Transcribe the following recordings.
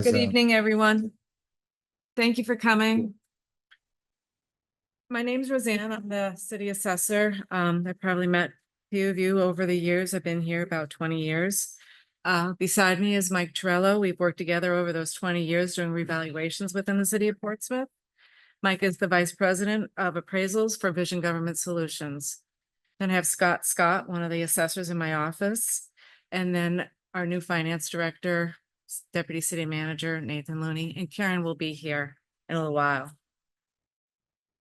Good evening, everyone. Thank you for coming. My name's Roseanne. I'm the city assessor. I probably met a few of you over the years. I've been here about 20 years. Beside me is Mike Torello. We've worked together over those 20 years doing revaluations within the city of Portsmouth. Mike is the vice president of appraisals for Vision Government Solutions. Then I have Scott, one of the assessors in my office, and then our new finance director, Deputy City Manager Nathan Looney, and Karen will be here in a little while.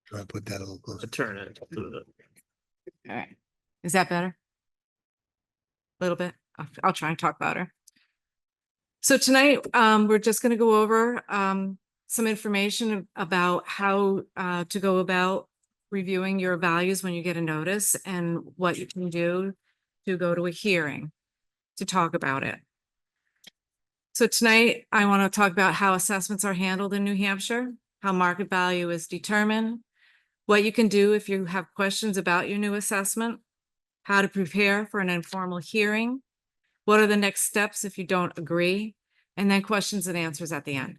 Try to put that a little closer. Turn it. All right. Is that better? A little bit. I'll try and talk louder. So tonight, we're just going to go over some information about how to go about reviewing your values when you get a notice and what you can do to go to a hearing to talk about it. So tonight, I want to talk about how assessments are handled in New Hampshire, how market value is determined, what you can do if you have questions about your new assessment, how to prepare for an informal hearing, what are the next steps if you don't agree, and then questions and answers at the end.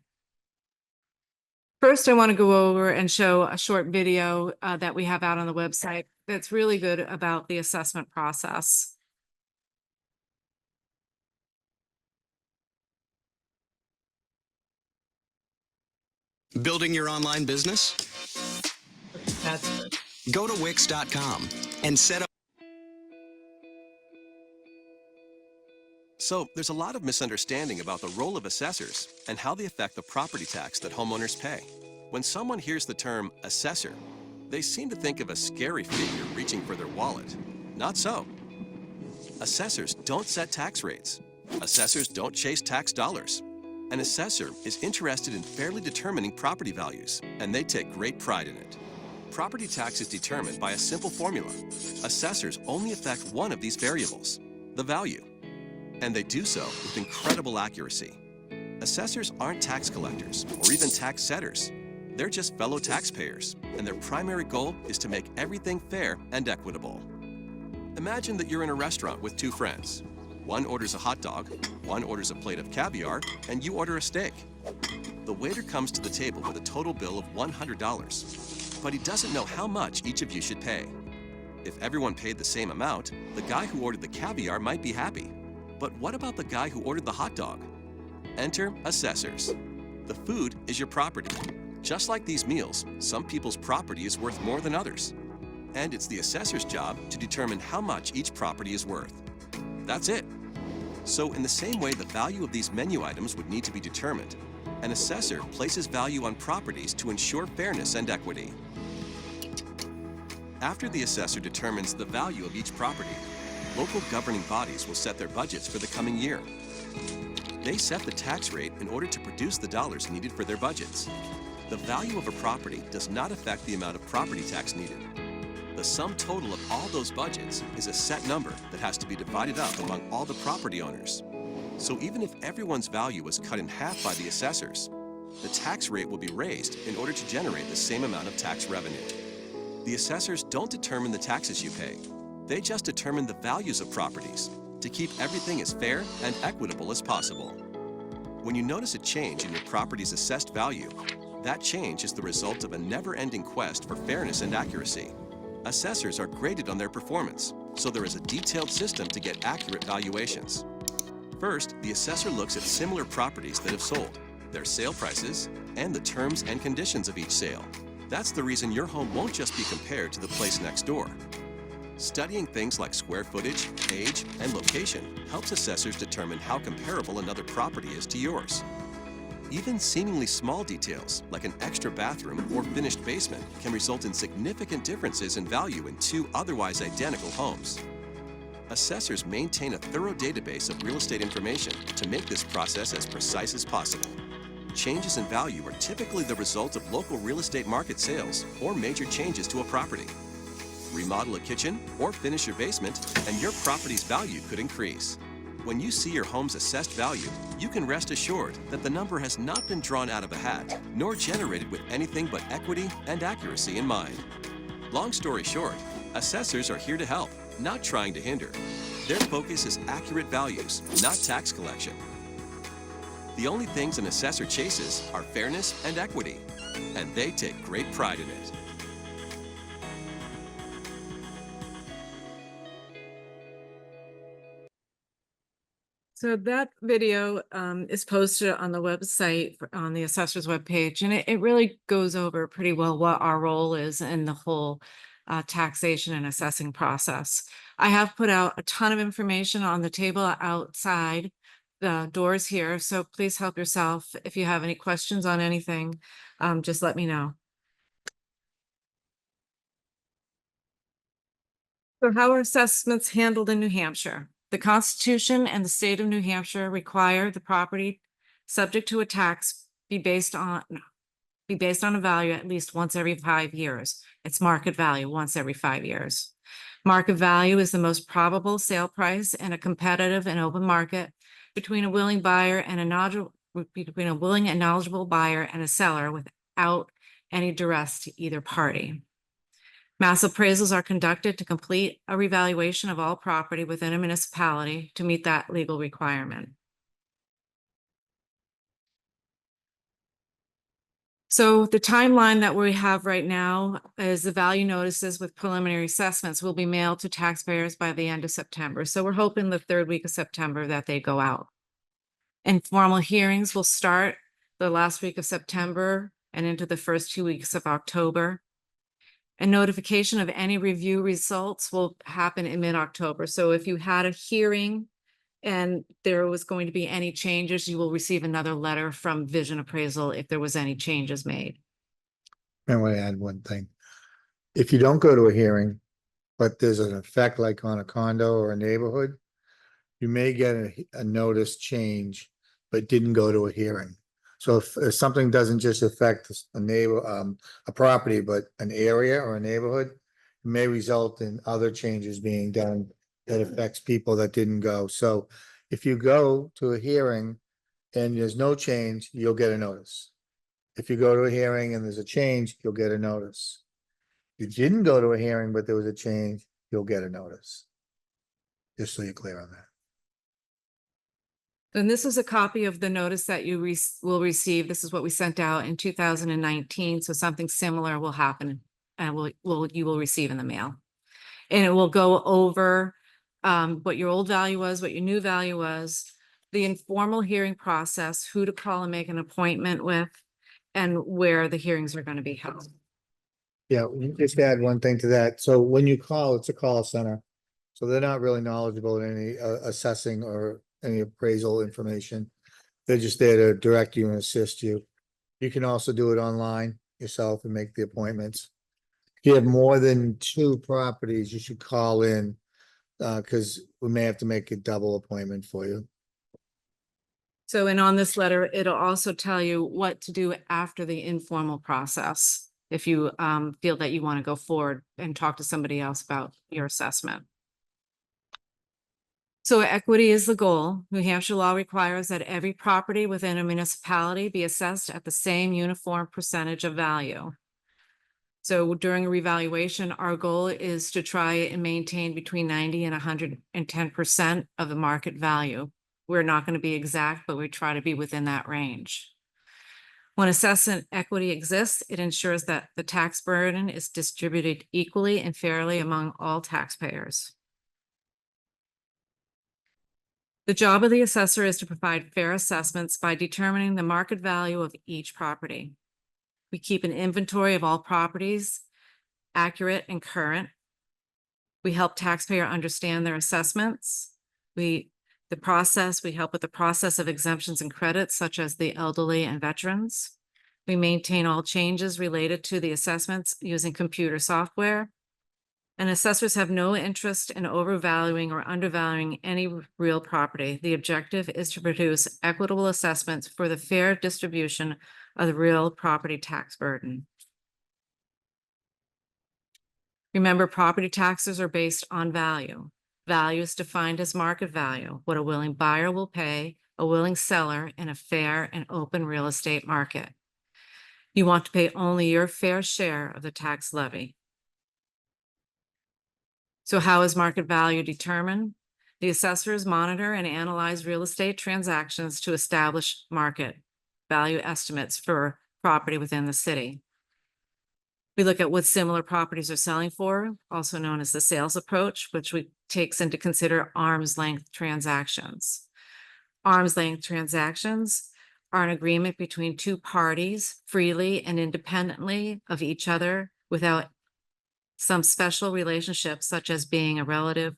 First, I want to go over and show a short video that we have out on the website that's really good about the assessment process. Building your online business? That's good. Go to Wix.com and set up. So there's a lot of misunderstanding about the role of assessors and how they affect the property tax that homeowners pay. When someone hears the term assessor, they seem to think of a scary figure reaching for their wallet. Not so. Assessors don't set tax rates. Assessors don't chase tax dollars. An assessor is interested in fairly determining property values, and they take great pride in it. Property tax is determined by a simple formula. Assessors only affect one of these variables, the value. And they do so with incredible accuracy. Assessors aren't tax collectors or even tax setters. They're just fellow taxpayers, and their primary goal is to make everything fair and equitable. Imagine that you're in a restaurant with two friends. One orders a hot dog, one orders a plate of caviar, and you order a steak. The waiter comes to the table with a total bill of $100, but he doesn't know how much each of you should pay. If everyone paid the same amount, the guy who ordered the caviar might be happy. But what about the guy who ordered the hot dog? Enter assessors. The food is your property. Just like these meals, some people's property is worth more than others. And it's the assessor's job to determine how much each property is worth. That's it. So in the same way the value of these menu items would need to be determined, an assessor places value on properties to ensure fairness and equity. After the assessor determines the value of each property, local governing bodies will set their budgets for the coming year. They set the tax rate in order to produce the dollars needed for their budgets. The value of a property does not affect the amount of property tax needed. The sum total of all those budgets is a set number that has to be divided up among all the property owners. So even if everyone's value was cut in half by the assessors, the tax rate will be raised in order to generate the same amount of tax revenue. The assessors don't determine the taxes you pay. They just determine the values of properties to keep everything as fair and equitable as possible. When you notice a change in your property's assessed value, that change is the result of a never-ending quest for fairness and accuracy. Assessors are graded on their performance, so there is a detailed system to get accurate valuations. First, the assessor looks at similar properties that have sold, their sale prices, and the terms and conditions of each sale. That's the reason your home won't just be compared to the place next door. Studying things like square footage, age, and location helps assessors determine how comparable another property is to yours. Even seemingly small details, like an extra bathroom or finished basement, can result in significant differences in value in two otherwise identical homes. Assessors maintain a thorough database of real estate information to make this process as precise as possible. Changes in value are typically the result of local real estate market sales or major changes to a property. Remodel a kitchen or finish your basement, and your property's value could increase. When you see your home's assessed value, you can rest assured that the number has not been drawn out of a hat, nor generated with anything but equity and accuracy in mind. Long story short, assessors are here to help, not trying to hinder. Their focus is accurate values, not tax collection. The only things an assessor chases are fairness and equity, and they take great pride in it. So that video is posted on the website, on the assessor's webpage, and it really goes over pretty well what our role is in the whole taxation and assessing process. I have put out a ton of information on the table outside the doors here, so please help yourself. If you have any questions on anything, just let me know. So how are assessments handled in New Hampshire? The Constitution and the state of New Hampshire require the property subject to a tax be based on a value at least once every 5 years. It's market value once every 5 years. Market value is the most probable sale price in a competitive and open market between a willing buyer and between a willing and knowledgeable buyer and a seller without any duress to either party. Mass appraisals are conducted to complete a revaluation of all property within a municipality to meet that legal requirement. So the timeline that we have right now is the value notices with preliminary assessments will be mailed to taxpayers by the end of September. So we're hoping the 3rd week of September that they go out. Informal hearings will start the last week of September and into the first 2 weeks of October. And notification of any review results will happen in mid-October. So if you had a hearing and there was going to be any changes, you will receive another letter from Vision Appraisal if there was any changes made. I want to add one thing. If you don't go to a hearing, but there's an effect like on a condo or a neighborhood, you may get a notice change, but didn't go to a hearing. So if something doesn't just affect a neighbor, a property, but an area or a neighborhood, it may result in other changes being done that affects people that didn't go. So if you go to a hearing and there's no change, you'll get a notice. If you go to a hearing and there's a change, you'll get a notice. If you didn't go to a hearing, but there was a change, you'll get a notice. Just so you're clear on that. And this is a copy of the notice that you will receive. This is what we sent out in 2019. So something similar will happen and you will receive in the mail. And it will go over what your old value was, what your new value was, the informal hearing process, who to call and make an appointment with, and where the hearings are going to be held. Yeah, just add one thing to that. So when you call, it's a call center. So they're not really knowledgeable in any assessing or any appraisal information. They're just there to direct you and assist you. You can also do it online yourself and make the appointments. If you have more than 2 properties, you should call in because we may have to make a double appointment for you. So, and on this letter, it'll also tell you what to do after the informal process. If you feel that you want to go forward and talk to somebody else about your assessment. So equity is the goal. New Hampshire law requires that every property within a municipality be assessed at the same uniform percentage of value. So during a revaluation, our goal is to try and maintain between 90 and 110% of the market value. We're not going to be exact, but we try to be within that range. When assessment equity exists, it ensures that the tax burden is distributed equally and fairly among all taxpayers. The job of the assessor is to provide fair assessments by determining the market value of each property. We keep an inventory of all properties, accurate and current. We help taxpayer understand their assessments. We help with the process of exemptions and credits, such as the elderly and veterans. We maintain all changes related to the assessments using computer software. And assessors have no interest in overvaluing or undervaluing any real property. The objective is to produce equitable assessments for the fair distribution of the real property tax burden. Remember, property taxes are based on value. Value is defined as market value, what a willing buyer will pay a willing seller in a fair and open real estate market. You want to pay only your fair share of the tax levy. So how is market value determined? The assessors monitor and analyze real estate transactions to establish market value estimates for property within the city. We look at what similar properties are selling for, also known as the sales approach, which takes into consider arm's length transactions. Arm's length transactions are an agreement between two parties freely and independently of each other without some special relationship, such as being a relative,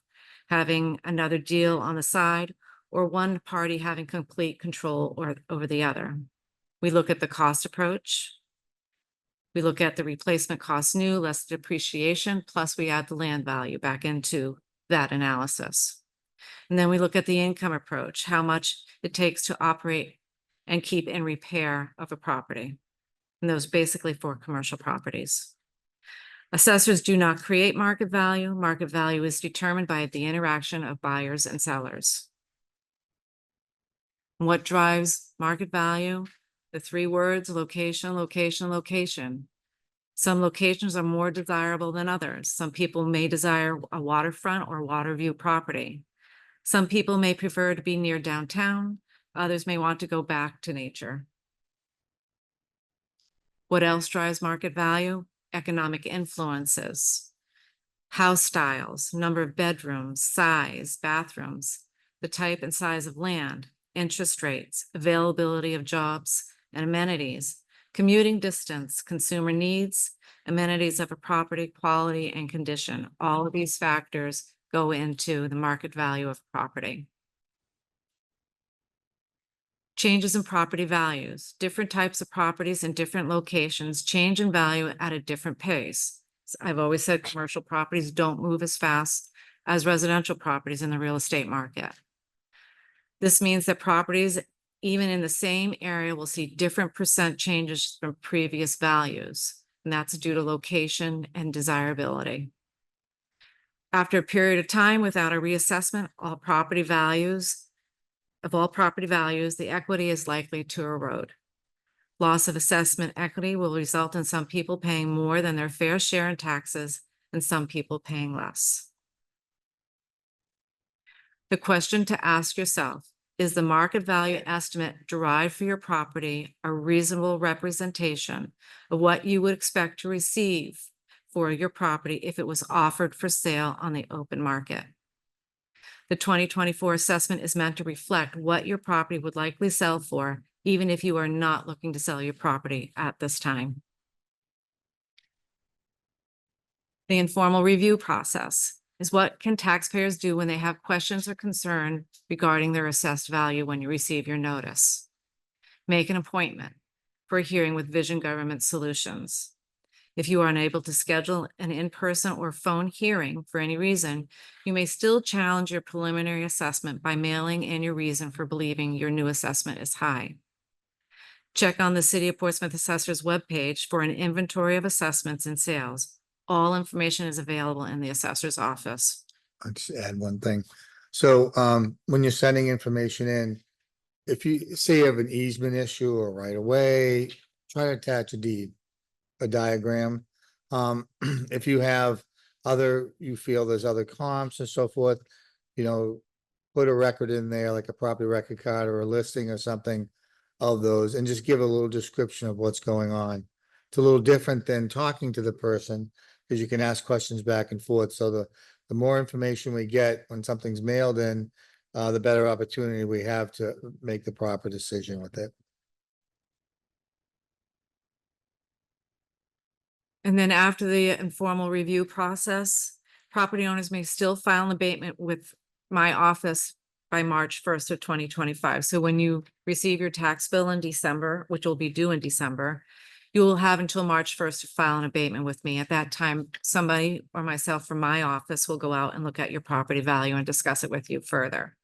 having another deal on the side, or one party having complete control over the other. We look at the cost approach. We look at the replacement cost new less depreciation, plus we add the land value back into that analysis. And then we look at the income approach, how much it takes to operate and keep in repair of a property. And those basically for commercial properties. Assessors do not create market value. Market value is determined by the interaction of buyers and sellers. What drives market value? The three words: location, location, location. Some locations are more desirable than others. Some people may desire a waterfront or water view property. Some people may prefer to be near downtown. Others may want to go back to nature. What else drives market value? Economic influences, house styles, number of bedrooms, size, bathrooms, the type and size of land, interest rates, availability of jobs and amenities, commuting distance, consumer needs, amenities of a property, quality and condition. All of these factors go into the market value of property. Changes in property values. Different types of properties in different locations change in value at a different pace. I've always said commercial properties don't move as fast as residential properties in the real estate market. This means that properties, even in the same area, will see different percent changes from previous values, and that's due to location and desirability. After a period of time without a reassessment, all property values, the equity is likely to erode. Loss of assessment equity will result in some people paying more than their fair share in taxes and some people paying less. The question to ask yourself: is the market value estimate derived for your property a reasonable representation of what you would expect to receive for your property if it was offered for sale on the open market? The 2024 assessment is meant to reflect what your property would likely sell for, even if you are not looking to sell your property at this time. The informal review process is what can taxpayers do when they have questions or concern regarding their assessed value when you receive your notice. Make an appointment for a hearing with Vision Government Solutions. If you are unable to schedule an in-person or phone hearing for any reason, you may still challenge your preliminary assessment by mailing in your reason for believing your new assessment is high. Check on the City of Portsmouth Assessor's webpage for an inventory of assessments and sales. All information is available in the assessor's office. I'll just add one thing. So when you're sending information in, if you say you have an easement issue or right of way, try to attach a deed, a diagram. If you have you feel there's other comps and so forth, put a record in there, like a property record card or a listing or something of those, and just give a little description of what's going on. It's a little different than talking to the person, because you can ask questions back and forth. So the more information we get when something's mailed in, the better opportunity we have to make the proper decision with it. And then after the informal review process, property owners may still file an abatement with my office by March 1st of 2025. So when you receive your tax bill in December, which will be due in December, you will have until March 1st to file an abatement with me. At that time, somebody or myself from my office will go out and look at your property value and discuss it with you further.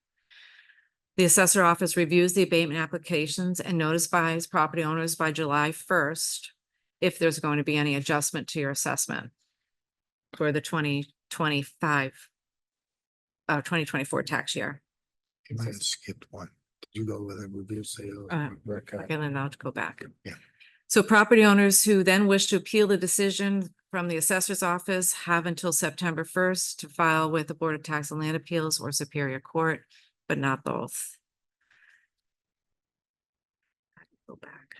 The assessor office reviews the abatement applications and notifies property owners by July 1st if there's going to be any adjustment to your assessment for the 2024 tax year. You might have skipped one. Did you go with a review sale? Okay, then I'll go back. Yeah. So property owners who then wish to appeal the decision from the assessor's office have until September 1st to file with the Board of Tax and Land Appeals or Superior Court, but not both. Go back.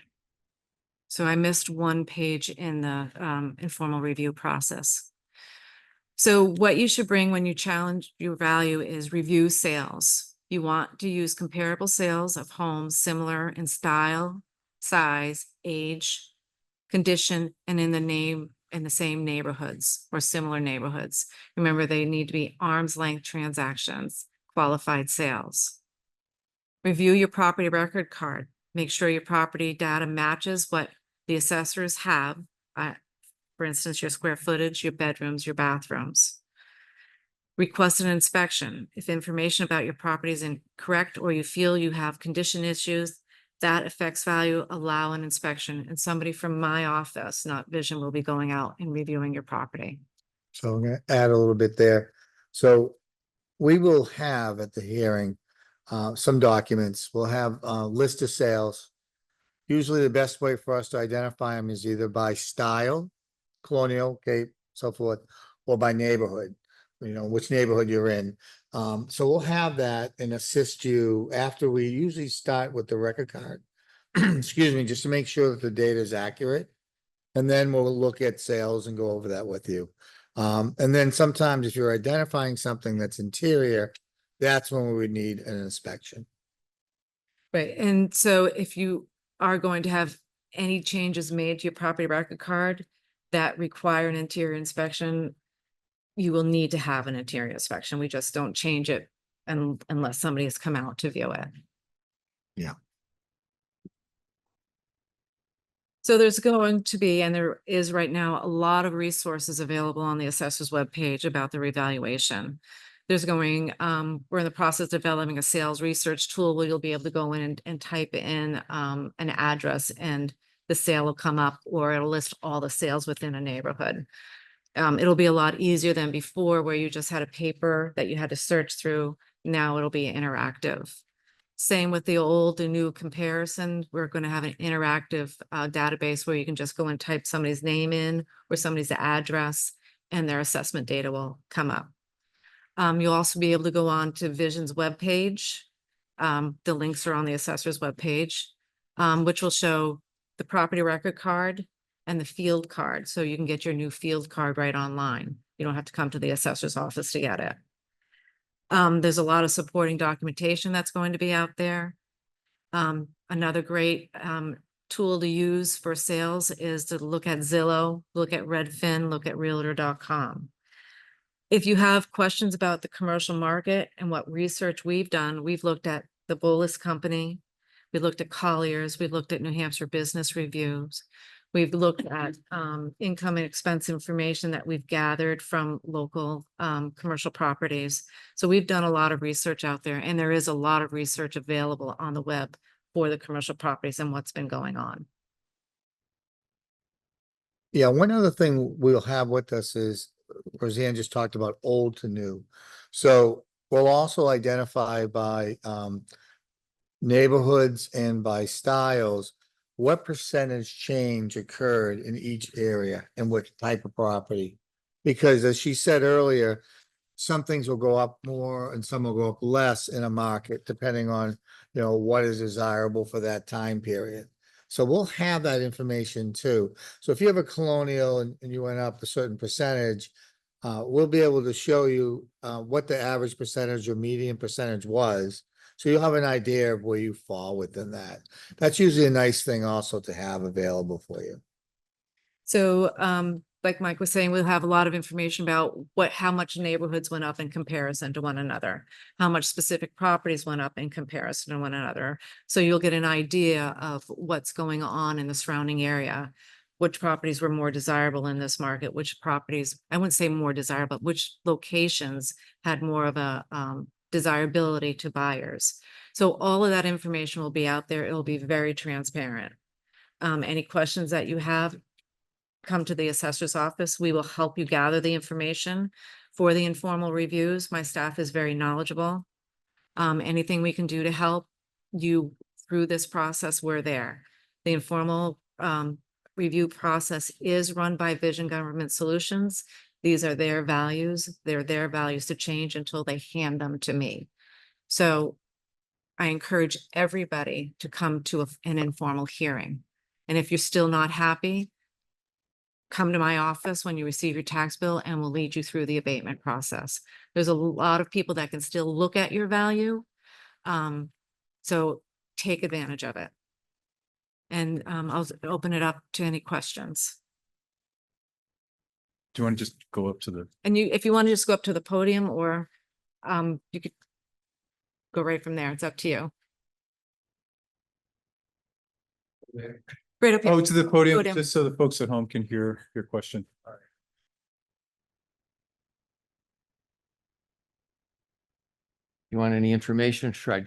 So I missed one page in the informal review process. So what you should bring when you challenge your value is review sales. You want to use comparable sales of homes similar in style, size, age, condition, and in the same neighborhoods or similar neighborhoods. Remember, they need to be arm's length transactions, qualified sales. Review your property record card. Make sure your property data matches what the assessors have. For instance, your square footage, your bedrooms, your bathrooms. Request an inspection. If information about your property is incorrect or you feel you have condition issues that affects value, allow an inspection. And somebody from my office, not Vision, will be going out and reviewing your property. So I'm gonna add a little bit there. So we will have at the hearing, some documents. We'll have a list of sales. Usually the best way for us to identify them is either by style, colonial, Cape, so forth, or by neighborhood, you know, which neighborhood you're in. So we'll have that and assist you after we usually start with the record card. Excuse me, just to make sure that the data is accurate. And then we'll look at sales and go over that with you. And then sometimes if you're identifying something that's interior, that's when we would need an inspection. Right, and so if you are going to have any changes made to your property record card that require an interior inspection, you will need to have an interior inspection. We just don't change it unless somebody has come out to view it. Yeah. So there's going to be, and there is right now, a lot of resources available on the assessor's webpage about the revaluation. There's going, we're in the process of developing a sales research tool where you'll be able to go in and type in an address and the sale will come up, or it'll list all the sales within a neighborhood. It'll be a lot easier than before where you just had a paper that you had to search through. Now it'll be interactive. Same with the old and new comparison. We're going to have an interactive database where you can just go and type somebody's name in or somebody's address and their assessment data will come up. You'll also be able to go on to Vision's webpage. The links are on the assessor's webpage, which will show the property record card and the field card. So you can get your new field card right online. You don't have to come to the assessor's office to get it. There's a lot of supporting documentation that's going to be out there. Another great tool to use for sales is to look at Zillow, look at Redfin, look at Realtor.com. If you have questions about the commercial market and what research we've done, we've looked at the Bolus Company, we looked at Colliers, we've looked at New Hampshire Business Reviews. We've looked at income and expense information that we've gathered from local commercial properties. So we've done a lot of research out there, and there is a lot of research available on the web for the commercial properties and what's been going on. Yeah, one other thing we'll have with us is Roseanne just talked about old to new. So we'll also identify by neighborhoods and by styles what percentage change occurred in each area and what type of property. Because as she said earlier, some things will go up more and some will go up less in a market, depending on, you know, what is desirable for that time period. So we'll have that information too. So if you have a colonial and you went up a certain percentage, we'll be able to show you what the average percentage or median percentage was. So you'll have an idea of where you fall within that. That's usually a nice thing also to have available for you. So like Mike was saying, we'll have a lot of information about how much neighborhoods went up in comparison to one another, how much specific properties went up in comparison to one another. So you'll get an idea of what's going on in the surrounding area, which properties were more desirable in this market, which properties, I wouldn't say more desirable, but which locations had more of a desirability to buyers. So all of that information will be out there. It'll be very transparent. Any questions that you have, come to the assessor's office. We will help you gather the information for the informal reviews. My staff is very knowledgeable. Anything we can do to help you through this process, we're there. The informal review process is run by Vision Government Solutions. These are their values. They're their values to change until they hand them to me. So I encourage everybody to come to an informal hearing. And if you're still not happy, come to my office when you receive your tax bill and we'll lead you through the abatement process. There's a lot of people that can still look at your value. So take advantage of it. And I'll open it up to any questions. Do you want to just go up to the, And if you want to just go up to the podium or you could go right from there. It's up to you. Right up here. oh, to the podium, Podium. just so the folks at home can hear your question? You want any information? Should I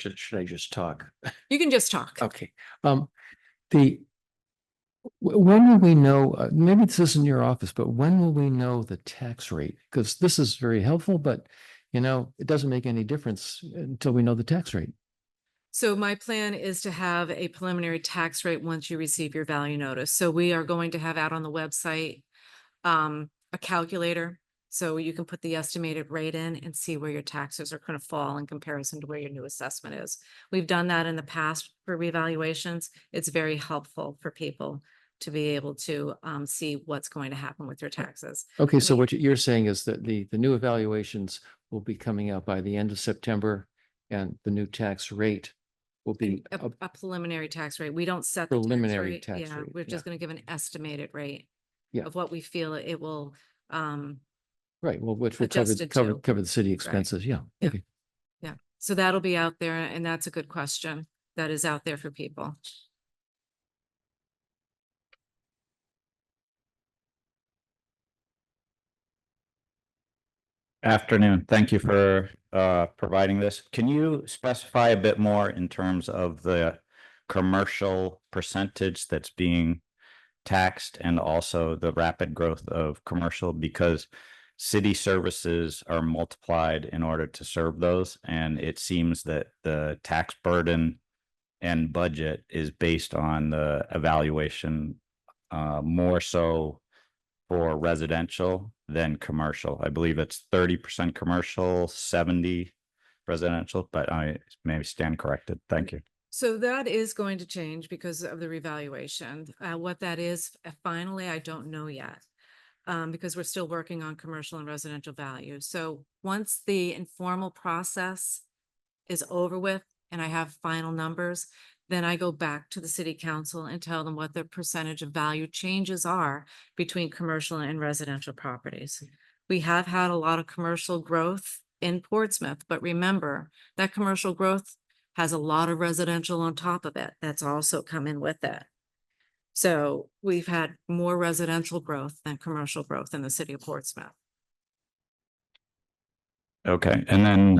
just talk? You can just talk. Okay, the. When will we know, maybe this isn't your office, but when will we know the tax rate? Because this is very helpful, but it doesn't make any difference until we know the tax rate. So my plan is to have a preliminary tax rate once you receive your value notice. So we are going to have out on the website a calculator. So you can put the estimated rate in and see where your taxes are going to fall in comparison to where your new assessment is. We've done that in the past for revaluations. It's very helpful for people to be able to see what's going to happen with their taxes. Okay, so mean- what you're saying is that the new evaluations will be coming out by the end of September and the new tax rate will be A preliminary tax rate. We don't set the tax preliminary rate. tax Yeah, rate, we're just yeah. going to give an estimated rate Yeah. of what we feel it will right. Well, which will cover adjusted to. the city expenses. Yeah. Yeah. Okay. Yeah, so that'll be out there and that's a good question that is out there for people. Afternoon. Thank you for providing this. Can you specify a bit more in terms of the commercial percentage that's being taxed and also the rapid growth of commercial? Because city services are multiplied in order to serve those, and it seems that the tax burden and budget is based on the evaluation more so for residential than commercial. I believe it's 30% commercial, 70 residential, but I maybe stand corrected. Thank you. So that is going to change because of the revaluation. What that is, finally, I don't know yet. Because we're still working on commercial and residential values. So once the informal process is over with and I have final numbers, then I go back to the city council and tell them what the percentage of value changes are between commercial and residential properties. We have had a lot of commercial growth in Portsmouth, but remember that commercial growth has a lot of residential on top of it. That's also come in with it. So we've had more residential growth than commercial growth in the city of Portsmouth. Okay, and then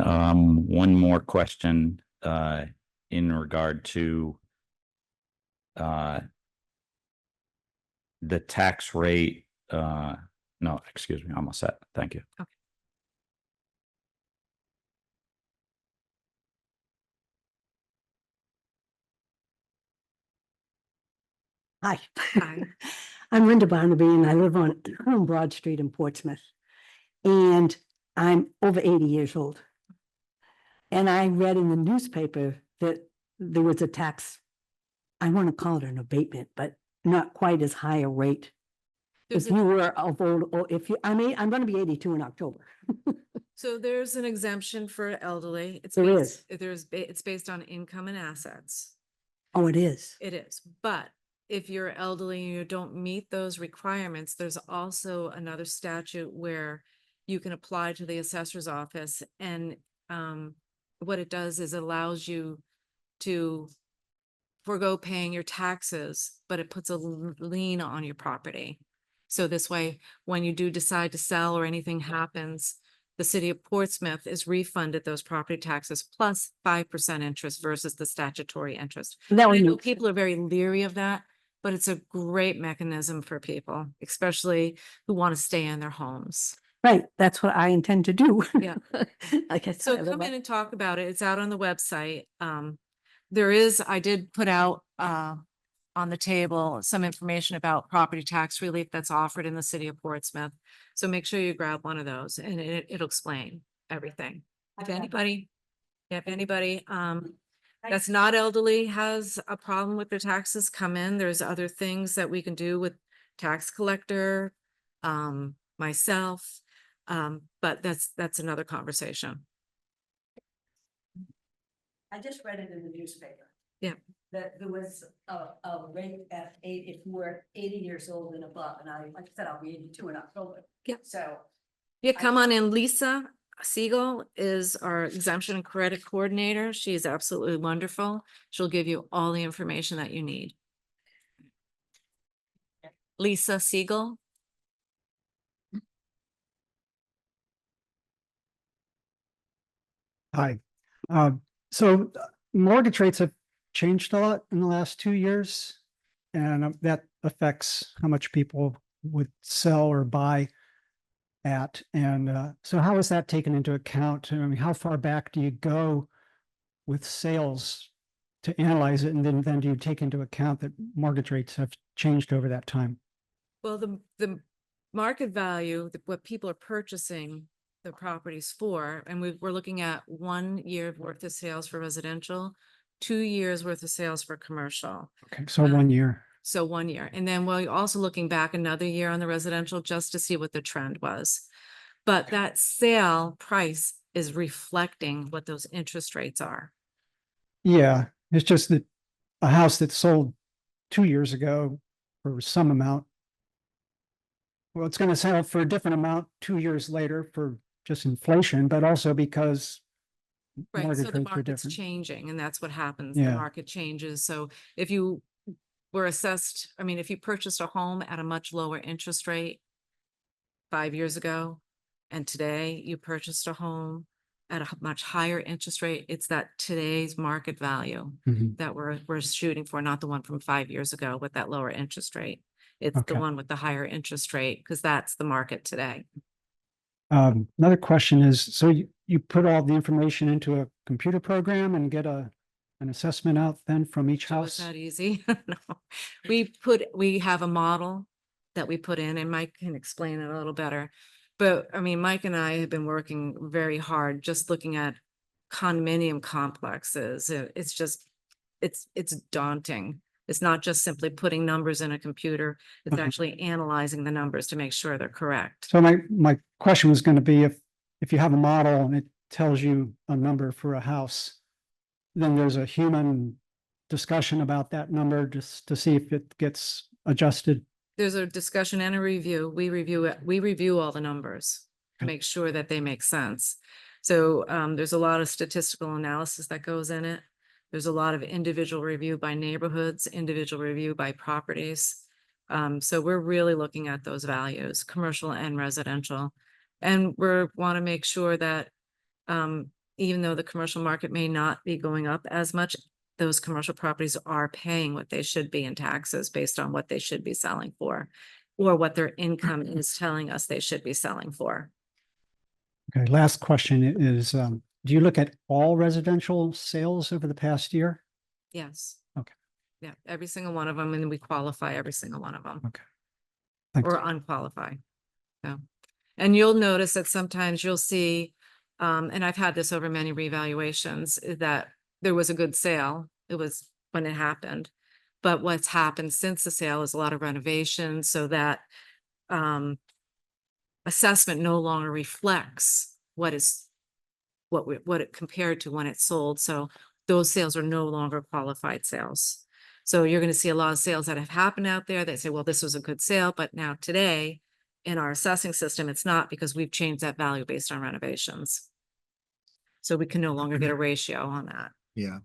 one more question in regard to the tax rate. No, excuse me, I'm all set. Thank you. Okay. Hi. Hi. I'm Linda Barnaby and I live on Broad Street in Portsmouth. And I'm over 80 years old. And I read in the newspaper that there was a tax, I want to call it an abatement, but not quite as high a rate. There's If you were of old, or if you, I'm going to be 82 in October. So there's an exemption for elderly. It's There based- it's based on income and assets. Oh, it is. It is, but if you're elderly and you don't meet those requirements, there's also another statute where you can apply to the assessor's office and what it does is it allows you to forego paying your taxes, but it puts a lien on your property. So this way, when you do decide to sell or anything happens, the city of Portsmouth is refunded those property taxes plus 5% interest versus the statutory interest. That I one, know people are very leery of that, but it's a great mechanism for people, especially who want to stay in their homes. right. That's what I intend to do. Yeah. Like I So said, come in and talk about it. It's out on the website. I did put out on the table some information about property tax relief that's offered in the city of Portsmouth. So make sure you grab one of those and it'll explain everything. If anybody, that's not elderly has a problem with their taxes, come in. There's other things that we can do with tax collector, myself. But that's another conversation. I just read it in the newspaper. Yeah. That there was a rate at if we're 80 years old and above, and like I said, I'll be 82 in October. Yeah. So. Yeah, come on in. Lisa Siegel is our exemption and credit coordinator. She is absolutely wonderful. She'll give you all the information that you need. Lisa Siegel. Hi. So mortgage rates have changed a lot in the last 2 years. And that affects how much people would sell or buy at. And so how is that taken into account? I mean, how far back do you go with sales to analyze it? And then do you take into account that mortgage rates have changed over that time? Well, the market value, what people are purchasing the properties for, and we're looking at 1 year worth of sales for residential, 2 years worth of sales for commercial. Okay, so 1 year. So 1 year. And then we're also looking back another year on the residential just to see what the trend was. But that sale price is reflecting what those interest rates are. Yeah, it's just that a house that sold 2 years ago for some amount, well, it's going to sell for a different amount 2 years later for just inflation, but also because Right, mortgage so the rates are market's different. changing and that's what happens. The Yeah. market changes. So if you were assessed, I mean, if you purchased a home at a much lower interest rate 5 years ago, and today you purchased a home at a much higher interest rate, it's that today's market value Mhm. that we're shooting for, not the one from 5 years ago with that lower interest rate. It's the Okay. one with the higher interest rate, because that's the market today. Another question is, so you put all the information into a computer program and get an assessment out then from each So it's house? that easy? No. We have a model that we put in, and Mike can explain it a little better. But I mean, Mike and I have been working very hard, just looking at condominium complexes. It's just, it's daunting. It's not just simply putting numbers in a computer. It's Uh-huh. actually analyzing the numbers to make sure they're correct. So my question was going to be, if you have a model and it tells you a number for a house, then there's a human discussion about that number just to see if it gets adjusted. There's a discussion and a review. We review it. We review all the numbers to Okay. make sure that they make sense. So there's a lot of statistical analysis that goes in it. There's a lot of individual review by neighborhoods, individual review by properties. So we're really looking at those values, commercial and residential. And we want to make sure that even though the commercial market may not be going up as much, those commercial properties are paying what they should be in taxes based on what they should be selling for, or what their income is telling us they should be selling for. Okay, last question is, do you look at all residential sales over the past year? Yes. Okay. Yeah, every single one of them, and we qualify every single one of them. Okay. Thanks. Or unqualified. So, and you'll notice that sometimes you'll see, and I've had this over many revaluations, that there was a good sale. It was when it happened. But what's happened since the sale is a lot of renovations, so that assessment no longer reflects what it compared to when it sold. So those sales are no longer qualified sales. So you're going to see a lot of sales that have happened out there that say, well, this was a good sale, but now today in our assessing system, it's not, because we've changed that value based on renovations. So we can no longer get a ratio on that. Yeah.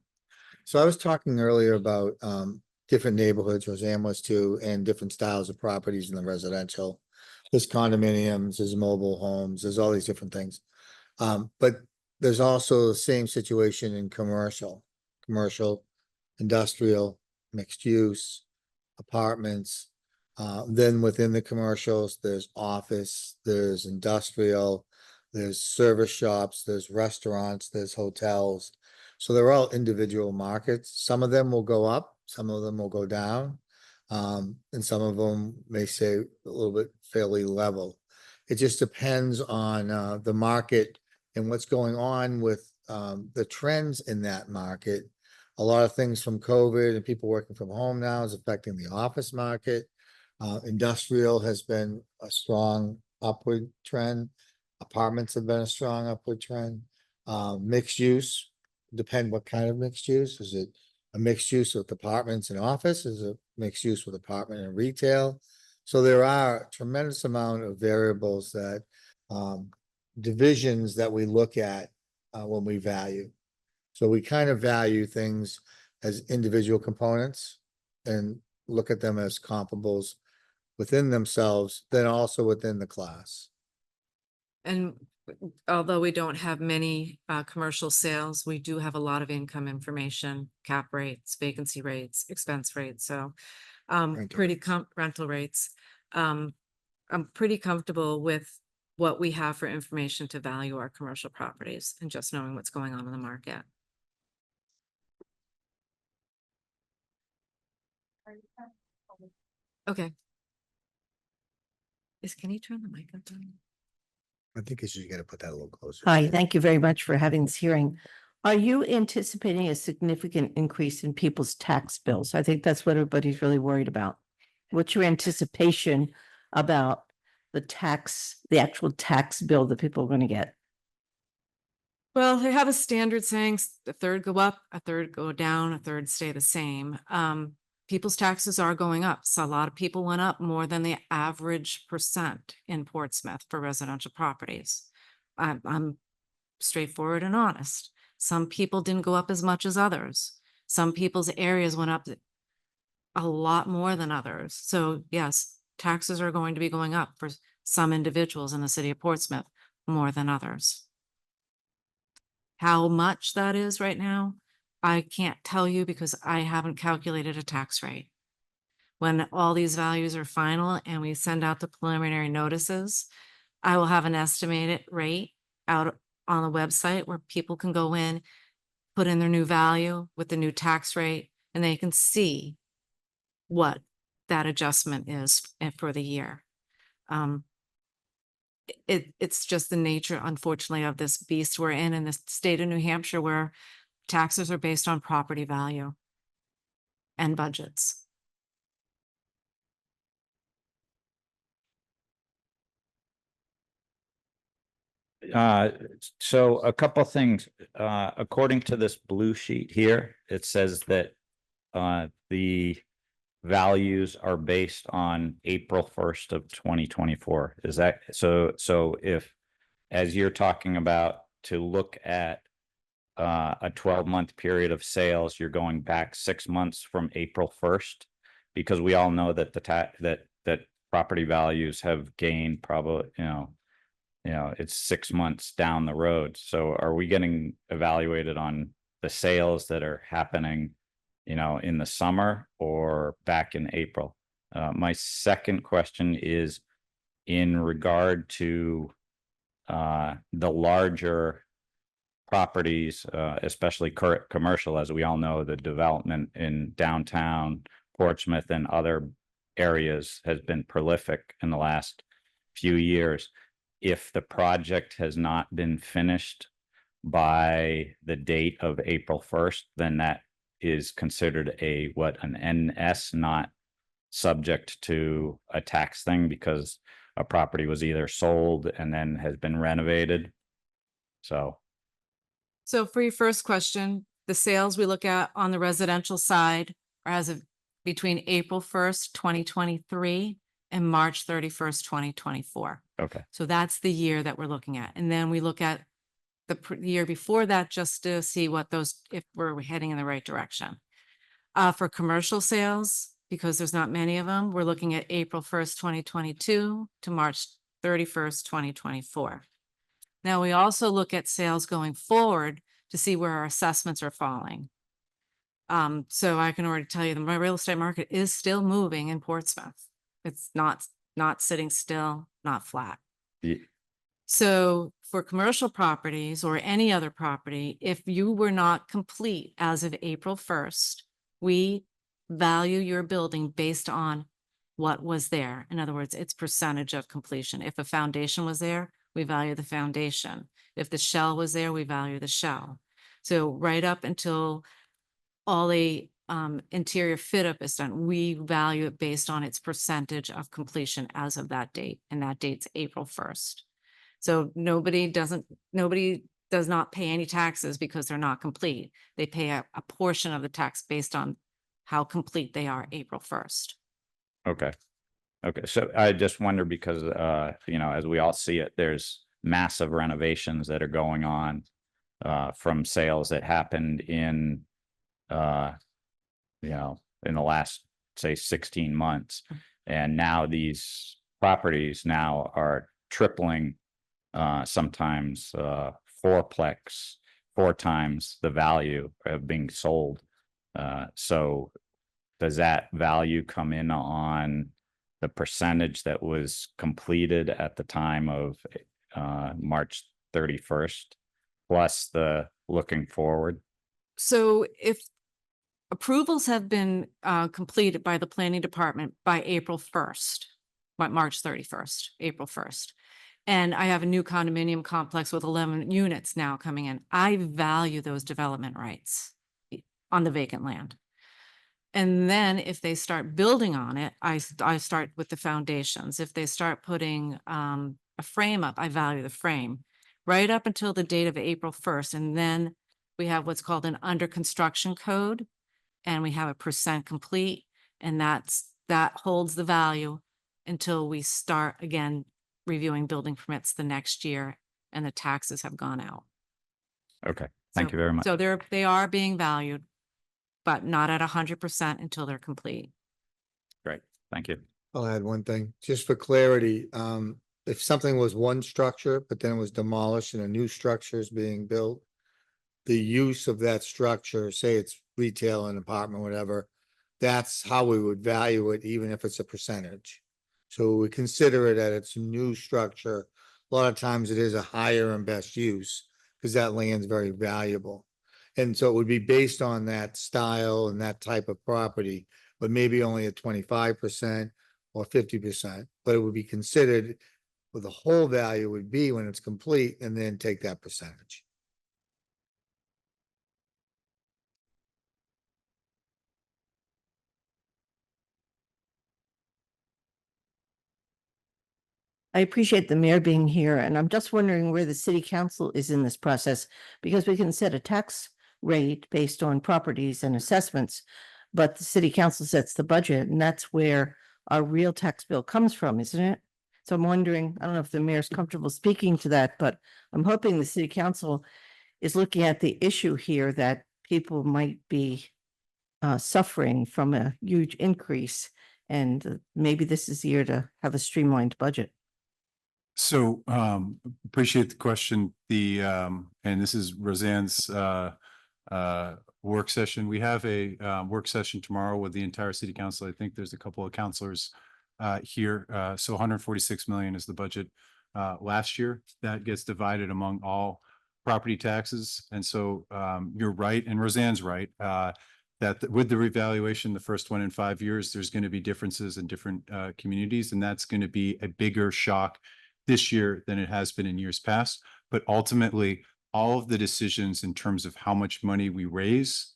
So I was talking earlier about different neighborhoods, Roseanne was too, and different styles of properties in the residential. There's condominiums, there's mobile homes, there's all these different things. But there's also the same situation in commercial, industrial, mixed use, apartments. Then within the commercials, there's office, there's industrial, there's service shops, there's restaurants, there's hotels. So they're all individual markets. Some of them will go up, some of them will go down. And some of them may stay a little bit fairly level. It just depends on the market and what's going on with the trends in that market. A lot of things from COVID and people working from home now is affecting the office market. Industrial has been a strong upward trend. Apartments have been a strong upward trend. Mixed use, depend what kind of mixed use. Is it a mixed use with apartments and office? Is it mixed use with apartment and retail? So there are a tremendous amount of variables that divisions that we look at when we value. So we kind of value things as individual components and look at them as comparables within themselves, then also within the class. And although we don't have many commercial sales, we do have a lot of income information, cap rates, vacancy rates, expense rates, so rental rates. I'm pretty comfortable with what we have for information to value our commercial properties and just knowing what's going on in the market. Okay. Can you turn the mic up? I think you should get to put that a little closer. Hi, thank you very much for having this hearing. Are you anticipating a significant increase in people's tax bills? I think that's what everybody's really worried about. What's your anticipation about the actual tax bill that people are going to get? Well, they have a standard saying a third go up, a third go down, a third stay the same. People's taxes are going up. So a lot of people went up more than the average percent in Portsmouth for residential properties. I'm straightforward and honest. Some people didn't go up as much as others. Some people's areas went up a lot more than others. So yes, taxes are going to be going up for some individuals in the city of Portsmouth more than others. How much that is right now, I can't tell you because I haven't calculated a tax rate. When all these values are final and we send out the preliminary notices, I will have an estimated rate out on the website where people can go in, put in their new value with the new tax rate, and they can see what that adjustment is for the year. It's just the nature, unfortunately, of this beast we're in the state of New Hampshire, where taxes are based on property value and budgets. So a couple things, according to this blue sheet here, it says that the values are based on April 1st of 2024. Is that so? So if, as you're talking about, to look at a 12-month period of sales, you're going back 6 months from April 1st, because we all know that that property values have gained probably, it's 6 months down the road. So are we getting evaluated on the sales that are happening, in the summer or back in April? My second question is in regard to the larger properties, especially commercial. As we all know, the development in downtown Portsmouth and other areas has been prolific in the last few years. If the project has not been finished by the date of April 1st, then that is considered an NS, not subject to a tax thing, because a property was either sold and then has been renovated. So for your first question, the sales we look at on the residential side are as of between April 1st, 2023 and March 31st, 2024. Okay. So that's the year that we're looking at. And then we look at the year before that just to see if we're heading in the right direction. For commercial sales, because there's not many of them, we're looking at April 1st, 2022 to March 31st, 2024. Now, we also look at sales going forward to see where our assessments are falling. So I can already tell you the real estate market is still moving in Portsmouth. It's not sitting still, not flat. So for commercial properties or any other property, if you were not complete as of April 1st, we value your building based on what was there. In other words, its percentage of completion. If a foundation was there, we value the foundation. If the shell was there, we value the shell. So right up until all the interior fit up is done, we value it based on its percentage of completion as of that date, and that date's April 1st. So nobody does not pay any taxes because they're not complete. They pay a portion of the tax based on how complete they are April 1st. Okay. Okay, so I just wonder because, you know, as we all see it, there's massive renovations that are going on from sales that happened in, you know, in the last, say, 16 months. And now these properties now are tripling, sometimes fourplex, 4 times the value of being sold. So does that value come in on the percentage that was completed at the time of March 31st, plus the looking forward? So if approvals have been completed by the planning department by April 1st, by March 31st, April 1st, and I have a new condominium complex with 11 units now coming in, I value those development rights on the vacant land. And then if they start building on it, I start with the foundations. If they start putting a frame up, I value the frame right up until the date of April 1st. And then we have what's called an under construction code, and we have a percent complete, and that holds the value until we start again reviewing building permits the next year and the taxes have gone out. Okay, thank So- you very much. So they are being valued, but not at 100% until they're complete. Great, thank you. I'll add one thing, just for clarity. If something was one structure, but then it was demolished and a new structure is being built, the use of that structure, say it's retail, an apartment, whatever, that's how we would value it, even if it's a percentage. So we consider it at its new structure. A lot of times it is a higher and best use because that land's very valuable. And so it would be based on that style and that type of property, but maybe only at 25% or 50%, but it would be considered what the whole value would be when it's complete, and then take that percentage. I appreciate the mayor being here, and I'm just wondering where the city council is in this process, because we can set a tax rate based on properties and assessments, but the city council sets the budget, and that's where our real tax bill comes from, isn't it? So I'm wondering, I don't know if the mayor's comfortable speaking to that, but I'm hoping the city council is looking at the issue here that people might be suffering from a huge increase, and maybe this is the year to have a streamlined budget. So appreciate the question. And this is Roseanne's work session. We have a work session tomorrow with the entire city council. I think there's a couple of councilors here. So 146 million is the budget last year. That gets divided among all property taxes. And so you're right, and Roseanne's right, that with the revaluation, the first one in 5 years, there's going to be differences in different communities, and that's going to be a bigger shock this year than it has been in years past. But ultimately, all of the decisions in terms of how much money we raise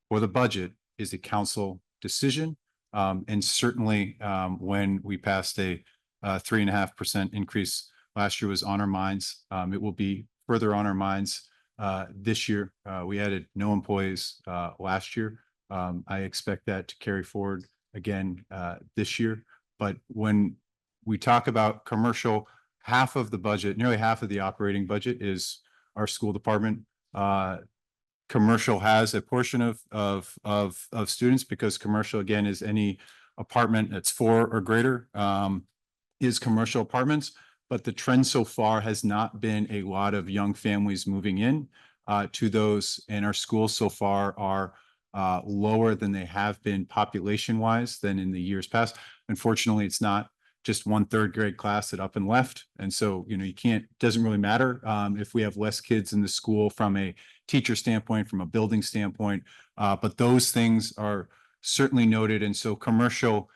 for the budget is a council decision. And certainly when we passed a 3.5% increase last year was on our minds. It will be further on our minds this year. We added no employees last year. I expect that to carry forward again this year. But when we talk about commercial, half of the budget, nearly half of the operating budget is our school department. Commercial has a portion of students, because commercial, again, is any apartment that's 4 or greater is commercial apartments. But the trend so far has not been a lot of young families moving in to those, and our schools so far are lower than they have been population wise than in the years past. Unfortunately, it's not just one third grade class that up and left. And so, you can't, doesn't really matter if we have less kids in the school from a teacher standpoint, from a building standpoint. But those things are certainly noted. And so commercial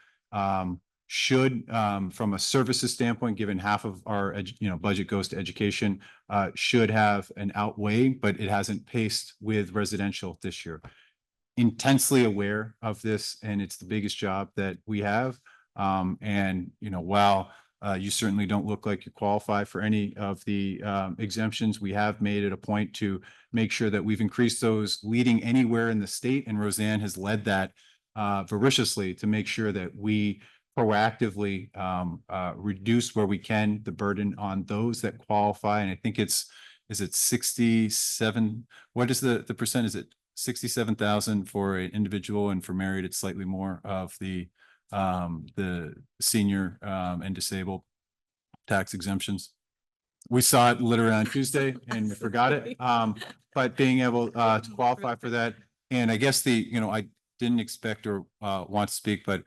should, from a services standpoint, given half of our, budget goes to education, should have an outweigh, but it hasn't paced with residential this year. Intensely aware of this, and it's the biggest job that we have. And, while you certainly don't look like you qualify for any of the exemptions, we have made it a point to make sure that we've increased those leading anywhere in the state. And Roseanne has led that voraciously to make sure that we proactively reduce where we can the burden on those that qualify. And I think is it 67? What is the percent? Is it 67,000 for an individual, and for married, it's slightly more of the senior and disabled tax exemptions. We saw it literally on Tuesday and we forgot it. But being able to qualify for that, and I guess I didn't expect or want to speak, but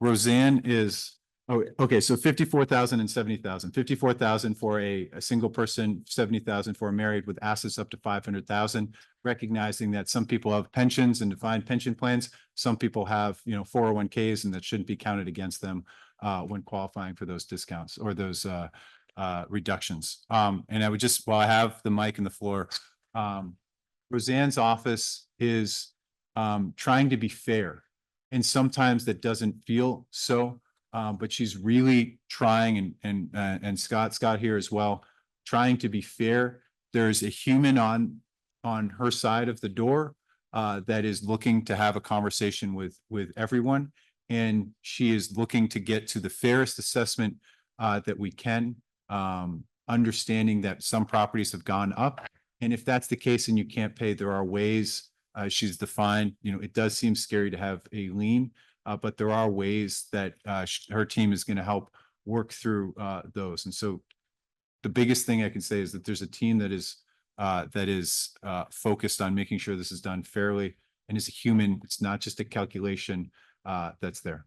Roseanne is, okay, so 54,000 and 70,000. 54,000 for a single person, 70,000 for a married, with assets up to 500,000. Recognizing that some people have pensions and defined pension plans, some people have 401ks, and that shouldn't be counted against them when qualifying for those discounts or those reductions. And I would just, while I have the mic and the floor, Roseanne's office is trying to be fair, and sometimes that doesn't feel so. But she's really trying, and Scott here as well, trying to be fair. There's a human on her side of the door that is looking to have a conversation with everyone, and she is looking to get to the fairest assessment that we can, understanding that some properties have gone up, and if that's the case and you can't pay, there are ways. She's defined, it does seem scary to have a lien. But there are ways that her team is going to help work through those. And so the biggest thing I can say is that there's a team that is focused on making sure this is done fairly, and is a human. It's not just a calculation that's there.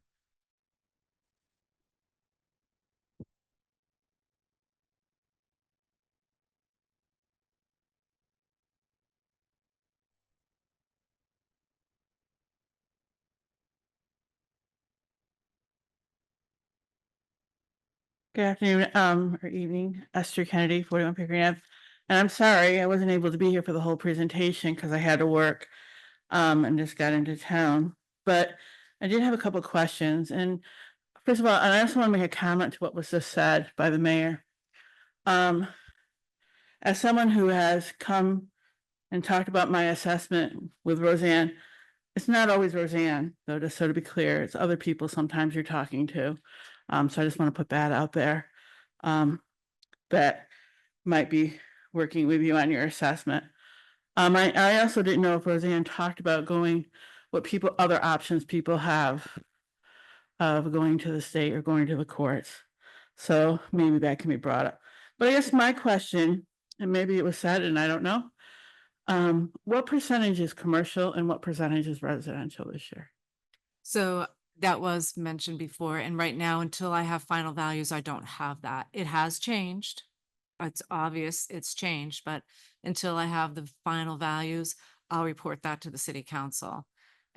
Good afternoon, or evening, Esther Kennedy, 41 Pickering Ave. And I'm sorry, I wasn't able to be here for the whole presentation because I had to work, and just got into town. But I did have a couple of questions. And first of all, and I also want to make a comment to what was just said by the mayor. As someone who has come and talked about my assessment with Roseanne, it's not always Roseanne, though, just so to be clear, it's other people sometimes you're talking to. So I just want to put that out there, that might be working with you on your assessment. I also didn't know if Roseanne talked about other options people have of going to the state or going to the courts. So maybe that can be brought up. But I guess my question, and maybe it was said and I don't know, what percentage is commercial and what percentage is residential this year? So that was mentioned before, and right now, until I have final values, I don't have that. It has changed. It's obvious it's changed, but until I have the final values, I'll report that to the city council.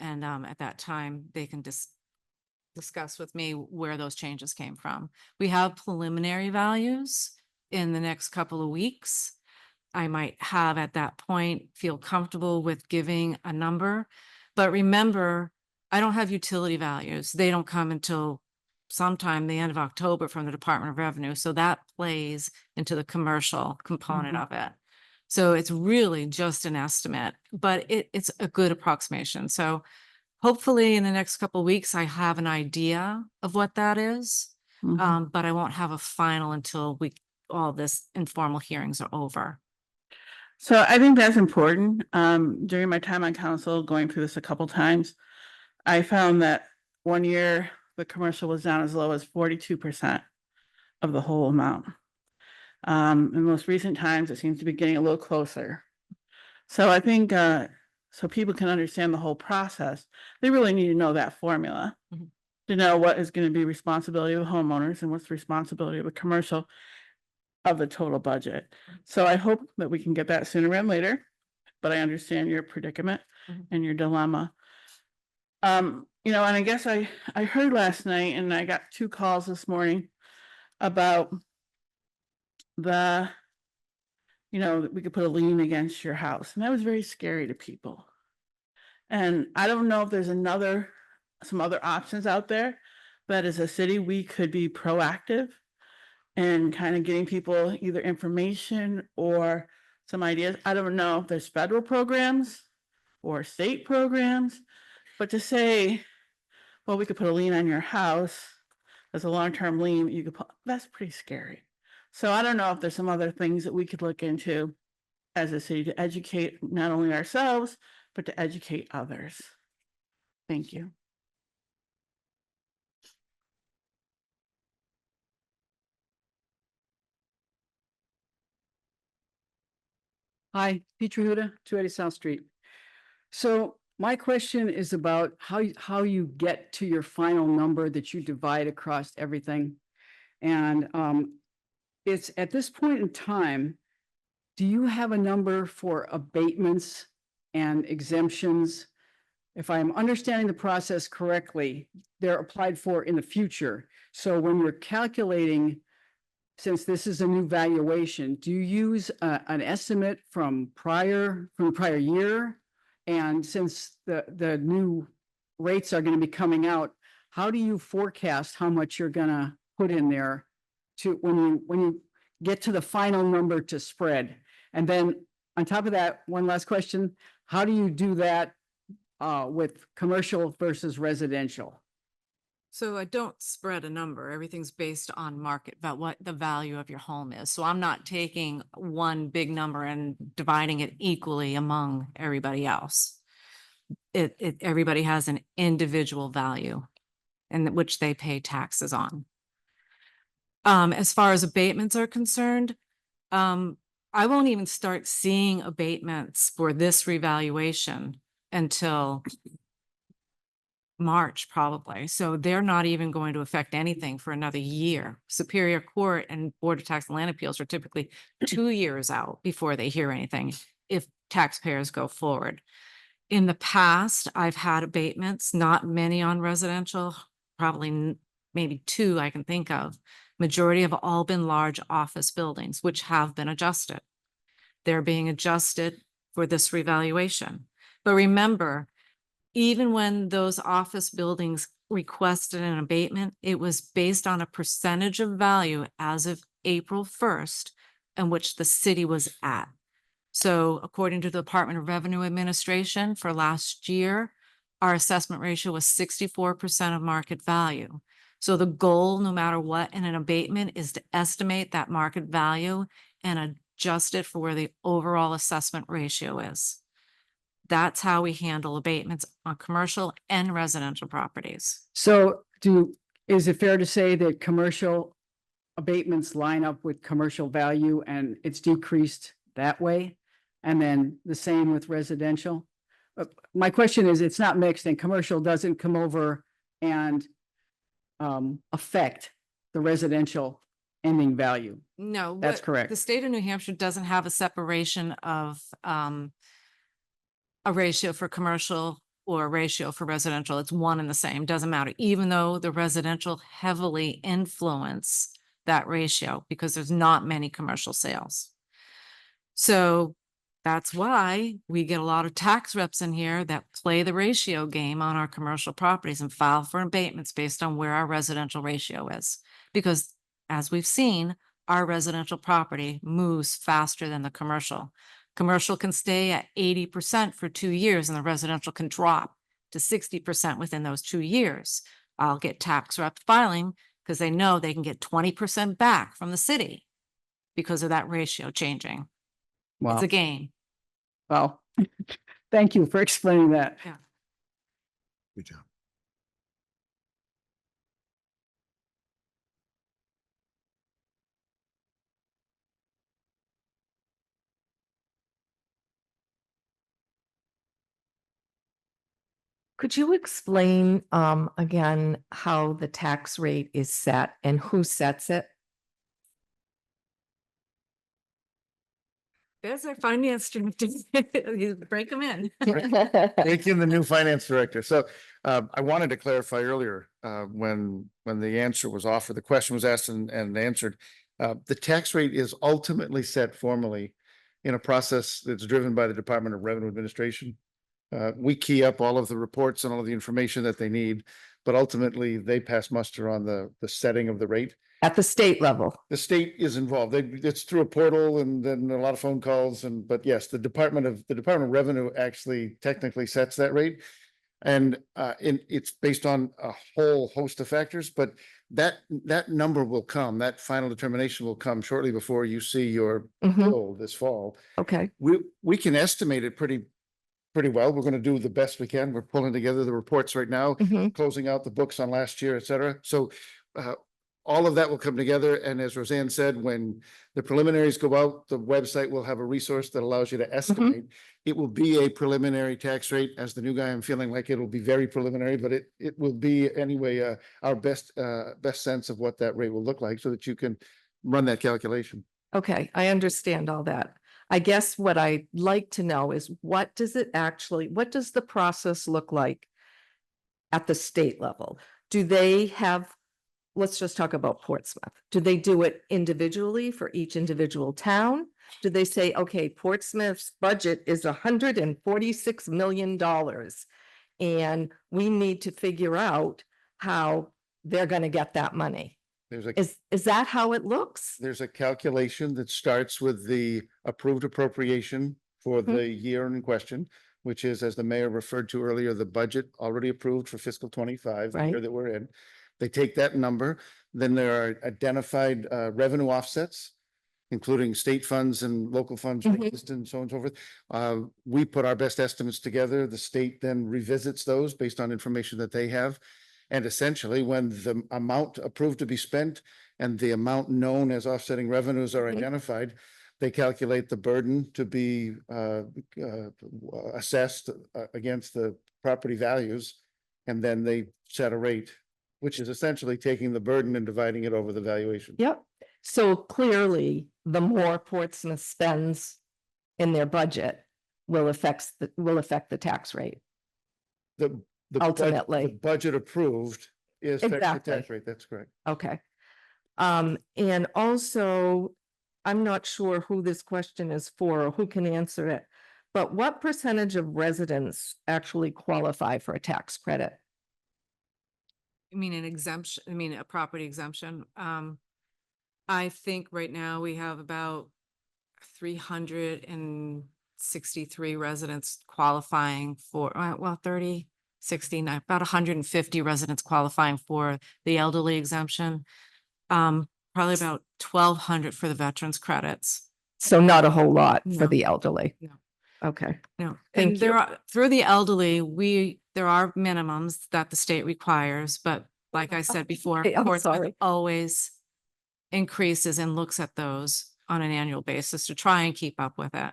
And at that time, they can discuss with me where those changes came from. We have preliminary values in the next couple of weeks. I might have at that point feel comfortable with giving a number, but remember, I don't have utility values. They don't come until sometime the end of October from the Department of Revenue. So that plays into the commercial component of it. So it's really just an estimate, but it's a good approximation. So hopefully in the next couple of weeks, I have an idea of what that is. But I won't have a final until all this informal hearings are over. So I think that's important. During my time on council, going through this a couple times, I found that one year the commercial was down as low as 42% of the whole amount. In most recent times, it seems to be getting a little closer. So I think so people can understand the whole process, they really need to know that formula. to know what is going to be responsibility of the homeowners and what's the responsibility of the commercial of the total budget. So I hope that we can get that sooner rather than later, but I understand your predicament Mhm. and your dilemma. And I guess I heard last night and I got 2 calls this morning about that we could put a lien against your house. And that was very scary to people. And I don't know if there's some other options out there, but as a city, we could be proactive and kind of getting people either information or some ideas. I don't know if there's federal programs or state programs, but to say, well, we could put a lien on your house as a long-term lien, that's pretty scary. So I don't know if there's some other things that we could look into as a city to educate not only ourselves, but to educate others. Thank you. Hi, Peter Huda, 280 South Street. So my question is about how you get to your final number that you divide across everything. And it's at this point in time, do you have a number for abatements and exemptions? If I'm understanding the process correctly, they're applied for in the future. So when you're calculating, since this is a new valuation, do you use an estimate from prior year? And since the new rates are going to be coming out, how do you forecast how much you're going to put in there to when you get to the final number to spread? And then on top of that, one last question, how do you do that with commercial versus residential? So I don't spread a number. Everything's based on market, about what the value of your home is. So I'm not taking one big number and dividing it equally among everybody else. Everybody has an individual value and which they pay taxes on. As far as abatements are concerned, I won't even start seeing abatements for this revaluation until March, probably. So they're not even going to affect anything for another year. Superior Court and Board of Tax and Land Appeals are typically 2 years out before they hear anything if taxpayers go forward. In the past, I've had abatements, not many on residential, probably maybe 2 I can think of. Majority have all been large office buildings, which have been adjusted. They're being adjusted for this revaluation. But remember, even when those office buildings requested an abatement, it was based on a percentage of value as of April 1st in which the city was at. So according to the Department of Revenue Administration for last year, our assessment ratio was 64% of market value. So the goal, no matter what, in an abatement is to estimate that market value and adjust it for where the overall assessment ratio is. That's how we handle abatements on commercial and residential properties. So is it fair to say that commercial abatements line up with commercial value and it's decreased that way? And then the same with residential? My question is, it's not mixed and commercial doesn't come over and affect the residential ending value. No. That's correct. The state of New Hampshire doesn't have a separation of a ratio for commercial or a ratio for residential. It's one and the same, doesn't matter, even though the residential heavily influence that ratio because there's not many commercial sales. So that's why we get a lot of tax reps in here that play the ratio game on our commercial properties and file for abatements based on where our residential ratio is. Because as we've seen, our residential property moves faster than the commercial. Commercial can stay at 80% for 2 years and the residential can drop to 60% within those 2 years. I'll get tax rep filing because they know they can get 20% back from the city because of that ratio changing. Wow. It's a game. Well, thank you for explaining that. Yeah. Good job. Could you explain again how the tax rate is set and who sets it? There's our finance director. You break them in. Break in the new finance director. So I wanted to clarify earlier, when the answer was offered, the question was asked and answered. The tax rate is ultimately set formally in a process that's driven by the Department of Revenue Administration. We key up all of the reports and all of the information that they need, but ultimately they pass muster on the setting of the rate. At the state level? The state is involved. It's through a portal and then a lot of phone calls but yes, the Department of Revenue actually technically sets that rate. And it's based on a whole host of factors, but that number will come, that final determination will come shortly before you see your bill this fall. Okay. We can estimate it pretty well. We're going to do the best we can. We're pulling together the reports right now, closing out the books on last year, et cetera. So all of that will come together. And as Roseanne said, when the preliminaries go out, the website will have a resource that allows you to estimate. It will be a preliminary tax rate. As the new guy, I'm feeling like it'll be very preliminary, but it will be anyway, our best sense of what that rate will look like so that you can run that calculation. Okay, I understand all that. I guess what I'd like to know is what does the process look like at the state level? Do they have, let's just talk about Portsmouth. Do they do it individually for each individual town? Do they say, okay, Portsmouth's budget is $146 million and we need to figure out how they're going to get that money? Is that how it looks? There's a calculation that starts with the approved appropriation for the year in question, which is, as the mayor referred to earlier, the budget already approved for fiscal 25, the year that we're in. They take that number, then there are identified revenue offsets, including state funds and local funds, raised and so on and so forth. We put our best estimates together. The state then revisits those based on information that they have. And essentially, when the amount approved to be spent and the amount known as offsetting revenues are identified, they calculate the burden to be assessed against the property values. And then they set a rate, which is essentially taking the burden and dividing it over the valuation. Yep. So clearly, the more Portsmouth spends in their budget will affect the tax rate. Ultimately. The budget approved is the Exactly. tax rate. That's correct. Okay. And also, I'm not sure who this question is for or who can answer it, but what percentage of residents actually qualify for a tax credit? I mean, an exemption, I mean, a property exemption. I think right now we have about 363 residents qualifying for, 69, about 150 residents qualifying for the elderly exemption. Probably about 1,200 for the veterans credits. So not a whole lot for No. the elderly. No. Okay. No, Thank and there you. are, through the elderly, there are minimums that the state requires, but like I said before, Okay, I'm Portsmouth sorry. always increases and looks at those on an annual basis to try and keep up with it.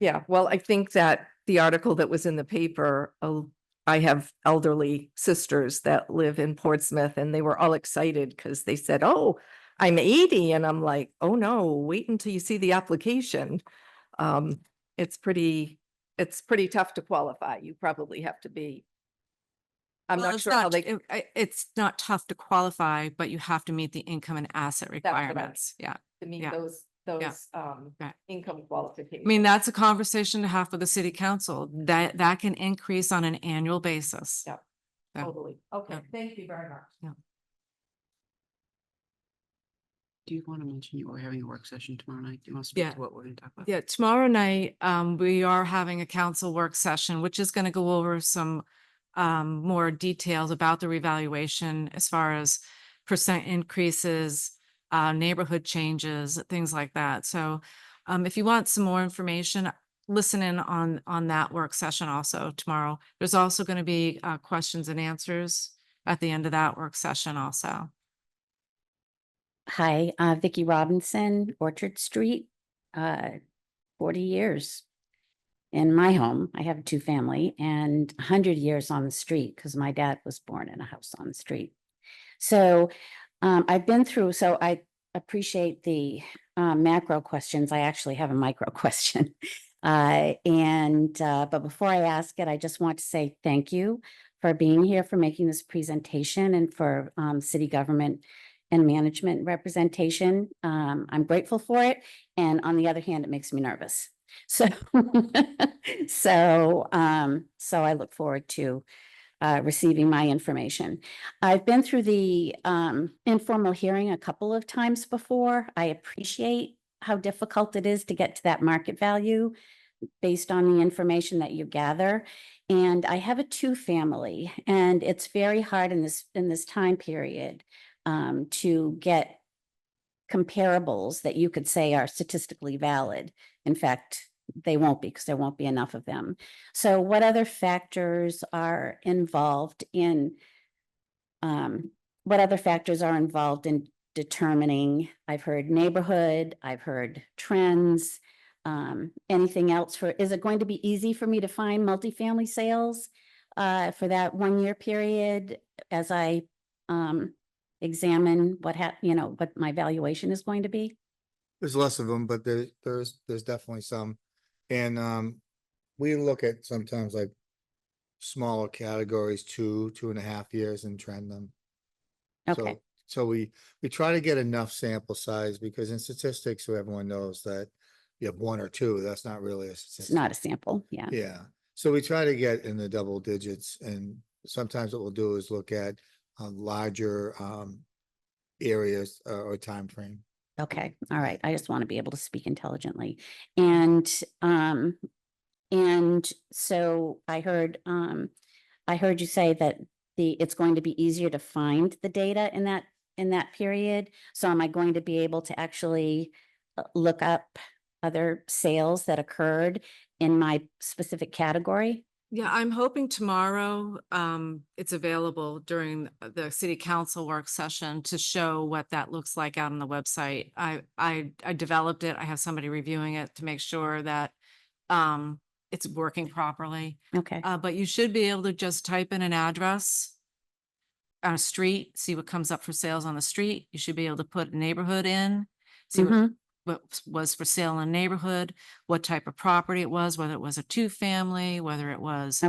Yeah, well, I think that the article that was in the paper, I have elderly sisters that live in Portsmouth and they were all excited because they said, oh, I'm 80. And I'm like, oh no, wait until you see the application. It's pretty tough to qualify. You probably have to be. I'm Well, not sure how they. It's not tough to qualify, but you have to meet the income and asset what I meant. requirements. Yeah. To meet yeah, those Right. income qualifications. I mean, that's a conversation to have with the city council that can increase on an annual basis. Yeah. Yeah. Totally. Okay, Yeah. thank you very much. Do you want to mention you were having a work session tomorrow night? Do you want to Yeah. speak to what we're going to talk about? Yeah, tomorrow night, we are having a council work session, which is going to go over some more details about the revaluation as far as percent increases, neighborhood changes, things like that. So if you want some more information, listen in on that work session also tomorrow. There's also going to be questions and answers at the end of that work session also. Hi, Vicki Robinson, Orchard Street, 40 years. in my home. I have a two-family and 100 years on the street because my dad was born in a house on the street. So I've been through, so I appreciate the macro questions. I actually have a micro question. But before I ask it, I just want to say thank you for being here, for making this presentation, and for city government and management representation. I'm grateful for it. And on the other hand, it makes me nervous. So, so I look forward to receiving my information. I've been through the informal hearing a couple of times before. I appreciate how difficult it is to get to that market value based on the information that you gather. And I have a two-family, and it's very hard in this time period to get comparables that you could say are statistically valid. In fact, they won't be, because there won't be enough of them. So what other factors are involved in determining? I've heard neighborhood, I've heard trends. Anything else is it going to be easy for me to find multifamily sales for that 1 year period as I examine what my valuation is going to be? There's less of them, but there's definitely some. And we look at sometimes like smaller categories, 2.5 years, and trend them. Okay. So we try to get enough sample size, because in statistics, so everyone knows that you have 1 or 2, that's not really a statistic. It's not a sample. Yeah. Yeah. So we try to get in the double digits, and sometimes what we'll do is look at larger areas or time frame. Okay, all right. I just want to be able to speak intelligently. And so I heard you say that it's going to be easier to find the data in that period. So am I going to be able to actually look up other sales that occurred in my specific category? Yeah, I'm hoping tomorrow, it's available during the city council work session to show what that looks like out on the website. I developed it. I have somebody reviewing it to make sure that it's working properly. Okay. But you should be able to just type in an address on a street, see what comes up for sales on the street. You should be able to put a neighborhood in, see what was for sale in the neighborhood, what type of property it was, whether it was a two-family, whether it was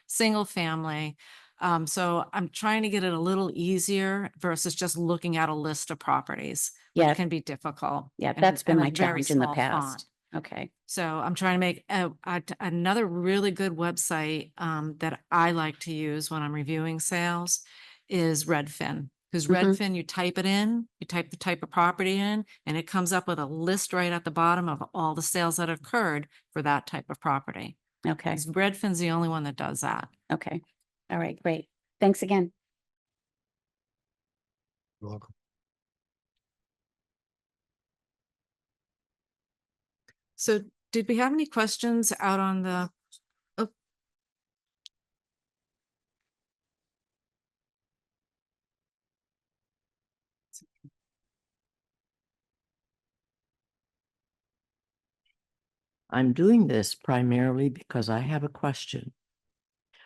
single family. So I'm trying to get it a little easier versus just looking at a list of properties. Yeah. It can be difficult. Yeah, and- that's been and a my very challenge in the small past. font. Okay. So I'm trying to make another really good website that I like to use when I'm reviewing sales is Redfin. Because Redfin, you type it in, you type the type of property in, and it comes up with a list right at the bottom of all the sales that occurred for that type of property. Okay. Redfin's the only one that does that. Okay. All right, great. Thanks again. You're welcome. So did we have any questions out on the? Oh. I'm doing this primarily because I have a question.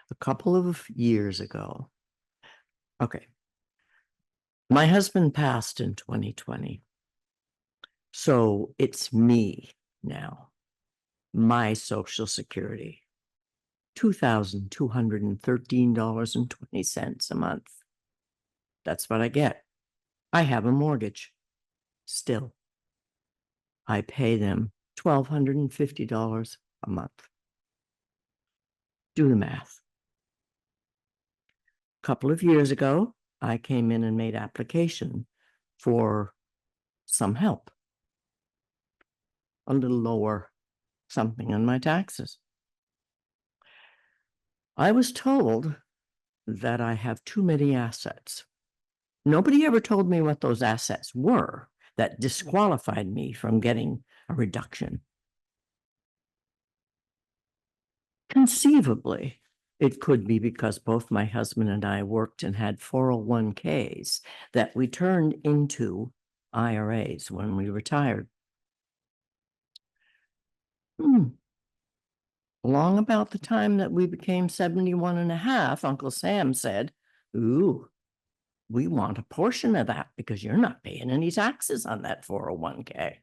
A couple of years ago, my husband passed in 2020. So it's me now. My Social Security, $2,213.20 a month. That's what I get. I have a mortgage. Still, I pay them $1,250 a month. Do the math. A couple of years ago, I came in and made application for some help. A little lower something on my taxes. I was told that I have too many assets. Nobody ever told me what those assets were that disqualified me from getting a reduction. Conceivably, it could be because both my husband and I worked and had 401ks that we turned into IRAs when we retired. Along about the time that we became 71 and a half, Uncle Sam said, ooh, we want a portion of that because you're not paying any taxes on that 401k.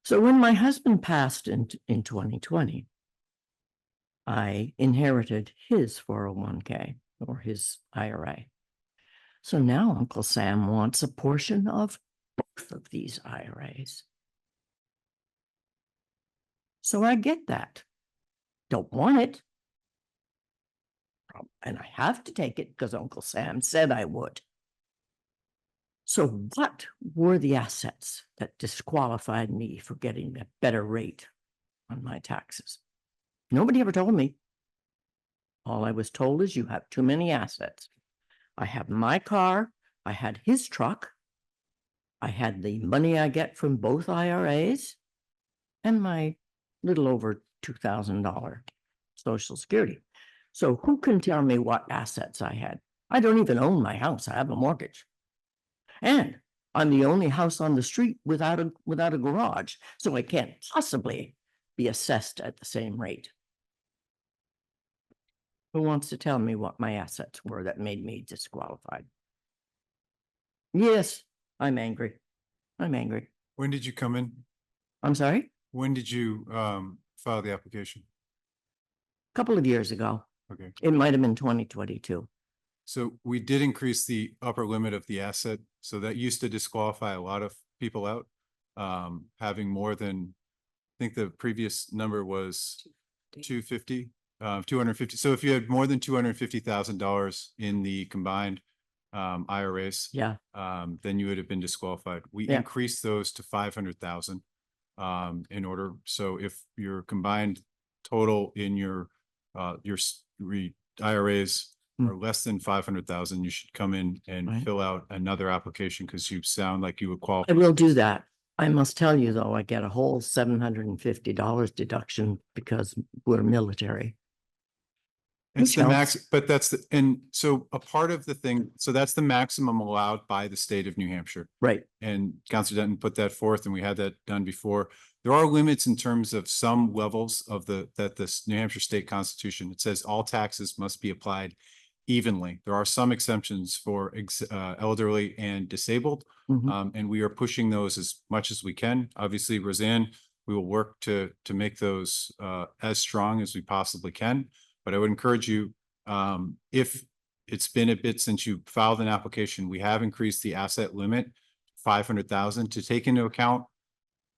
So when my husband passed in 2020, I inherited his 401k or his IRA. So now Uncle Sam wants a portion of both of these IRAs. So I get that. Don't want it. And I have to take it because Uncle Sam said I would. So what were the assets that disqualified me for getting a better rate on my taxes? Nobody ever told me. All I was told is you have too many assets. I have my car, I had his truck, I had the money I get from both IRAs, and my little over $2,000 Social Security. So who can tell me what assets I had? I don't even own my house. I have a mortgage. And I'm the only house on the street without a garage, so I can't possibly be assessed at the same rate. Who wants to tell me what my assets were that made me disqualified? Yes, I'm angry. I'm angry. When did you come in? I'm sorry? When did you file the application? A couple of years ago. Okay. It might have been 2022. So we did increase the upper limit of the asset. So that used to disqualify a lot of people out. Having more than, I think the previous number was 250. 250. So if you had more than $250,000 in the combined IRAs, Yeah. then you would have been disqualified. We Yeah. increased those to 500,000 in order. So if your combined total in your IRAs are less than 500,000, you should come in and Right. fill out another application because you sound like you would qualify. I will do that. I must tell you, though, I get a whole $750 deduction because we're military. It's the Which max, helps. but that's the, and so a part of the thing, so that's the maximum allowed by the state of New Hampshire. Right. And Councilor Denton put that forth and we had that done before. There are limits in terms of some levels of that this New Hampshire State Constitution, it says all taxes must be applied evenly. There are some exemptions for elderly and disabled. Mhm. And we are pushing those as much as we can. Obviously, Roseanne, we will work to make those as strong as we possibly can. But I would encourage you, if it's been a bit since you filed an application, we have increased the asset limit 500,000 to take into account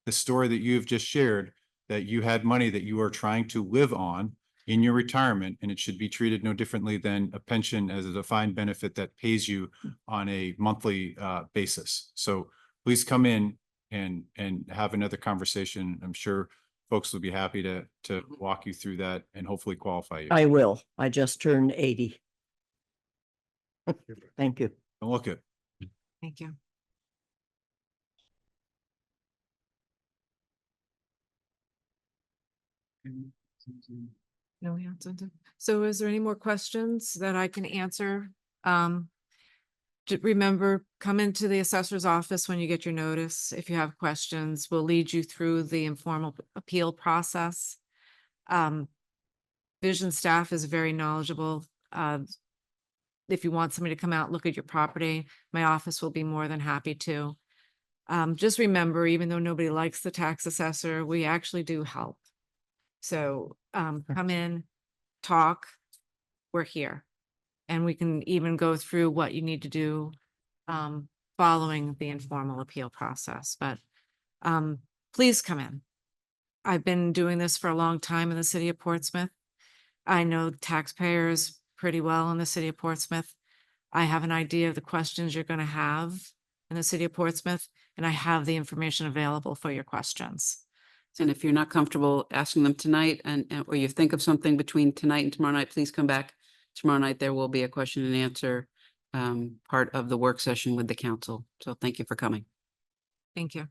the story that you have just shared, that you had money that you are trying to live on in your retirement, and it should be treated no differently than a pension as a defined benefit that pays you on a monthly basis. So please come in and have another conversation. I'm sure folks will be happy to walk you through that and hopefully qualify you. I will. I just turned 80. Thank you. Don't look it. Thank you. No answer. So is there any more questions that I can answer? Remember, come into the assessor's office when you get your notice. If you have questions, we'll lead you through the informal appeal process. Vision staff is very knowledgeable. If you want somebody to come out, look at your property, my office will be more than happy to. Just remember, even though nobody likes the tax assessor, we actually do help. So come in, talk, we're here. And we can even go through what you need to do following the informal appeal process. But please come in. I've been doing this for a long time in the city of Portsmouth. I know taxpayers pretty well in the city of Portsmouth. I have an idea of the questions you're going to have in the city of Portsmouth, and I have the information available for your questions. And if you're not comfortable asking them tonight or you think of something between tonight and tomorrow night, please come back. Tomorrow night, there will be a question and answer part of the work session with the council. So thank you for coming. Thank you.